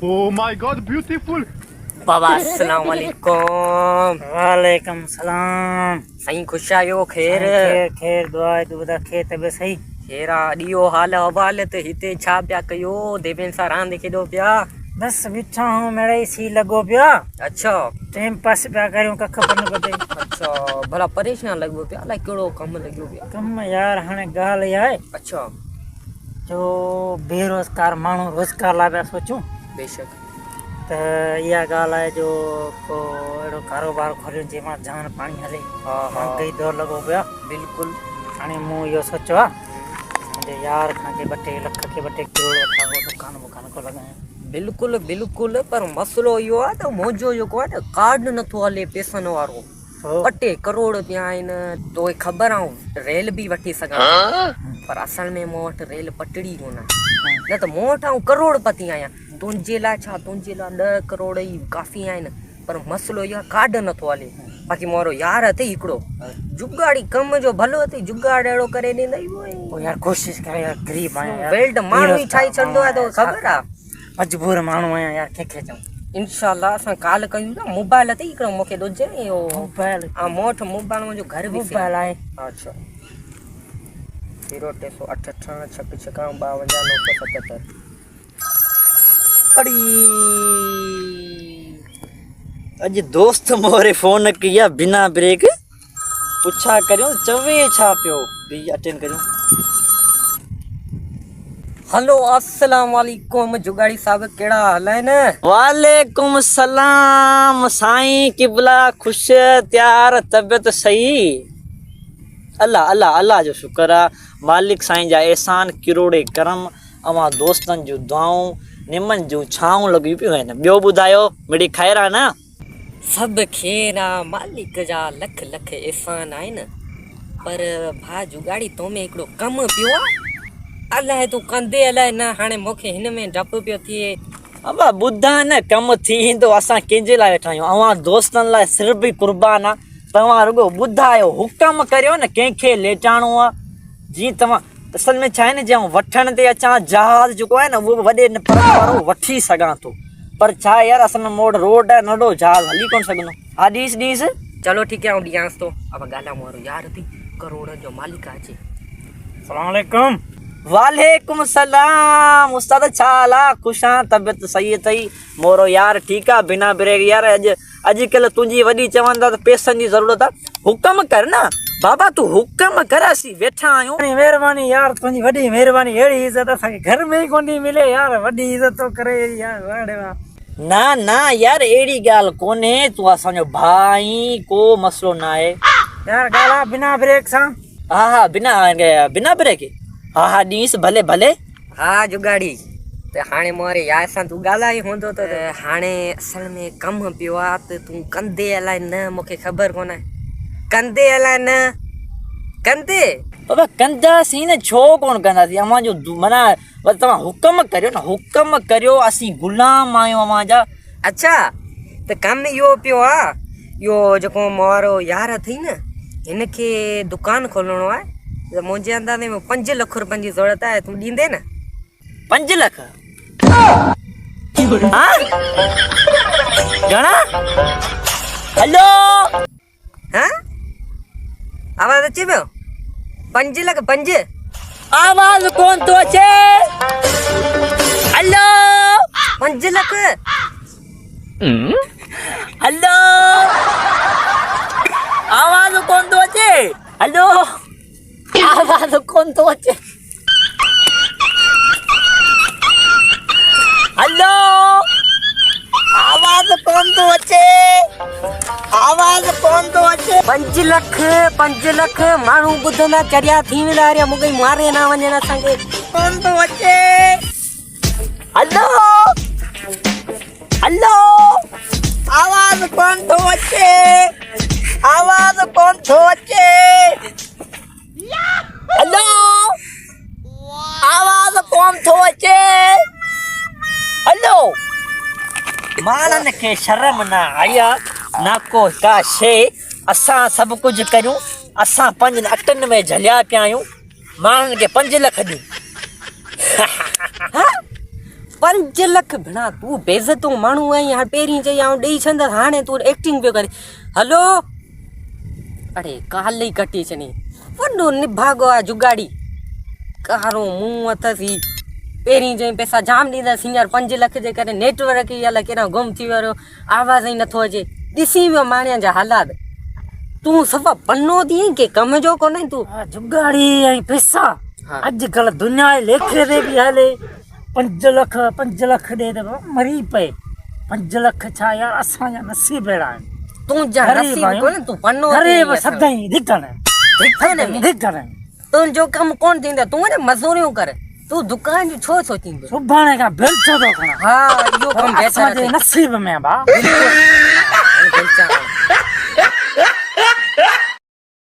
Oh my God, beautiful. बाबा अस्सलाम वालेकुम। वालेकुम सलाम। सही खुश आयो खैर खैर खैर दुआ तू बता खे तबे सही हेरा ॾियो हाल हवाल त हिते छा पिया कयो देवेन सां रांदि खेॾो पिया। बस बिठा हूँ मेरे सी लगो पिया अच्छा टाइम पास पिया करूं कख पन बते अच्छा भला परेशान लॻो पिया अलाए कहिड़ो कमु लॻियो पिया। कम यार हाणे ॻाल्हि इहा आहे अच्छा जो बेरोज़गार माण्हू रोज़गार लाइ पिया सोचूं बेशक त इहा ॻाल्हि आहे जो को अहिड़ो कारोबार खोलियो जंहिंमां जान पाणी हले। हा हा कई दौर लॻो पिया बिल्कुलु हाणे मूं इहो सोचियो आहे मुंहिंजे यार खां के 2-3 लख के 2-3 करोड़ वठां को दुकान वुकान को लॻायां। बिल्कुलु बिल्कुलु पर मसइलो इहो आहे त मुंहिंजो जेको आहे न कार्ड नथो हले पैसनि वारो। 2 करोड़ पिया आहिनि तोखे ख़बर आहे रेल बि वठी सघां पर असल में मूं वटि रेल पटड़ी कोन आहे न त मूं वटि आउं करोड़पति आहियां। तुंहिंजे लाइ छा तुंहिंजे लाइ 10 करोड़ ई काफ़ी आहिनि पर मसइलो इहो आहे कार्ड नथो हले। बाक़ी मोरो यार अथई हिकिड़ो जुगाड़ी कम जो भलो अथई जुगाड़ अहिड़ो करे ॾींदई ओ यार कोशिशि करे यार गरीब आहियां यार वेल्ड माण्हू ई ठाही छॾंदो आहे तोखे ख़बर आहे। मजबूर माण्हू आहियां यार कंहिंखे चऊं। इंशाल्लाह असां कॉल कयूं था मोबाइल अथई हिकिड़ो मूंखे ॾुजे इहो मोबाइल हा मूं वटि मोबाइल मुंहिंजो घर बि मोबाइल आहे अच्छा 0-368-56-52-977 अड़ी अज दोस्त मोरे फोन किया बिना ब्रेक पुछा करियो चवे छा पियो भी अटेंड करियो। हेलो अस्सलाम वालेकुम जुगाड़ी साहब कहिड़ा हाल आहिनि। वालेकुम सलाम साईं किबला खुश त्यार तबियत सही अल्लाह अल्लाह अल्लाह जो शुक्र आहे मालिक साईं जा एहसान किरोड़े करम अवां दोस्तनि जूं दुआऊं निमन जूं छाऊं लॻी पियूं आहिनि। ॿियो ॿुधायो मिड़ी ख़ैर आहे न। सभु खेर आहे मालिक जा लख लख एहसान आहिनि पर भा जुगाड़ी तो में हिकिड़ो कमु पियो आहे अलाए तूं कंदे अलाए न हाणे मूंखे हिन में डपु पियो थिए। अबा ॿुधा न कमु थींदो असां कंहिंजे लाइ वेठा आहियूं अवां दोस्तनि लाइ सिर्फ़ु बि कुर्बान आहे। तव्हां रुॻो ॿुधायो हुकम करियो न कंहिंखे लेटाइणो आहे जीअं तव्हां असल में छा आहे न जीअं वठण ते अचां जहाज़ जेको आहे न उहो वॾे न पर वारो वठी सघां थो पर छा आहे यार असल में मूं वटि रोड आहे नंढो जहाज़ हली कोन सघंदो। हा ॾीस ॾीस चलो ठीकु आहे ॾियांसि थो अब ॻाल्हाए वारो यार अथई करोड़नि जो मालिक अचे। अस्सलाम वालेकुम। वालेकुम सलाम उस्ताद छा हाल आहे ख़ुशि आहियां तबियत सही अथई मोरो यार ठीकु आहे बिना ब्रेक यार अॼुकल्ह तुंहिंजी वॾी चवंदा त पैसनि जी ज़रूरत आहे हुकम कर न बाबा तूं हुकम कर असीं वेठा आहियूं। महिरबानी यार तुंहिंजी वॾी महिरबानी अहिड़ी इज़त असांखे घर में ई कोन थी मिले यार वॾी इज़त थो करे यार वाह ना ना यार अहिड़ी ॻाल्हि कोन्हे तूं असांजो भाउ आहीं को मसइलो न आहे यार ॻाल्हि आहे बिना ब्रेक सां। हा हा बिना ब्रेक हा हा ॾींस भले भले। हा जुगाड़ी त हाणे मोरे यार सां तूं ॻाल्हाई हूंदो त हाणे असल में कमु पियो आहे त तूं कंदे अलाए न मूंखे ख़बर कोन आहे कंदे अलाए न कंदे बाबा कंदासीं न छो कोन कंदासीं अव्हां जो माना तव्हां हुकम करियो न हुकम करियो असीं ग़ुलाम आहियूं अव्हां जा। अच्छा त कमु इहो पियो आहे इहो जेको मोरो यार अथई न हिनखे दुकानु खोलणो आहे त मुंहिंजे अंदाज़े में 5 लख रुपयनि जी ज़रूरत आहे तूं ॾींदे न। 5 लख घणा हलो हाँ आवाज़ अचे पियो 5 लख 5 आवाज़ कोन थो अचे हलो 5 लख हलो आवाज़ कोन थो अचे हलो आवाज़ कोन थो अचे हलो आवाज़ कोन थो अचे आवाज़ कोन थो अचे 5 लख माण्हू ॿुधंदा चरिया थी वेंदा अरे मूंखे मारे न वञनि असांखे कोन थो अचे हलो हलो आवाज़ कोन थो अचे आवाज़ कोन थो अचे हलो आवाज़ कोन थो अचे हलो माण्हुनि खे शर्म न आई आहे न को का शइ असां सभु कुझु करियूं असां 5 अटनि में झलिया पिया आहियूं माण्हुनि खे 5 लख ॾियूं 5 लख भेणा तूं बेइज़तो माण्हू आहीं हाणे पहिरीं चई आउं ॾेई छॾंदसि हाणे तूं एक्टिंग पियो करे हलो अड़े काल ई कटी छॾी वॾो निभागो आहे जुगाड़ी कारो मुंहुं अथसि ही पहिरीं चई पैसा जाम ॾींदसि हींअर 5 लख जे करे नेटवर्क ई अलाए केॾां गुम थी वियो आवाज़ ई नथो अचे ॾिसी वियो माण्हुनि जा हालात तूं सफ़ा पनो थी आहीं के कम जो कोन्हे तूं जुगाड़ी ऐं पैसा हा। अॼुकल्ह दुनिया जे लेखे ते बि हले 5 लख ॾे त मरी पए 5 लख छा यार असांजा नसीब अहिड़ा आहिनि तुंहिंजा नसीब कोन्हे तूं पनो थी गरीब आहीं सदाईं धिकण धिकण तुंहिंजो कमु कोन थींदो तूं वञे मज़ूरियूं कर तूं दुकान जो छो सोचींदो सुभाणे खां बिल छो थो खणा हा इहो कमु बहितर असांजे अथई। नसीब में भाउ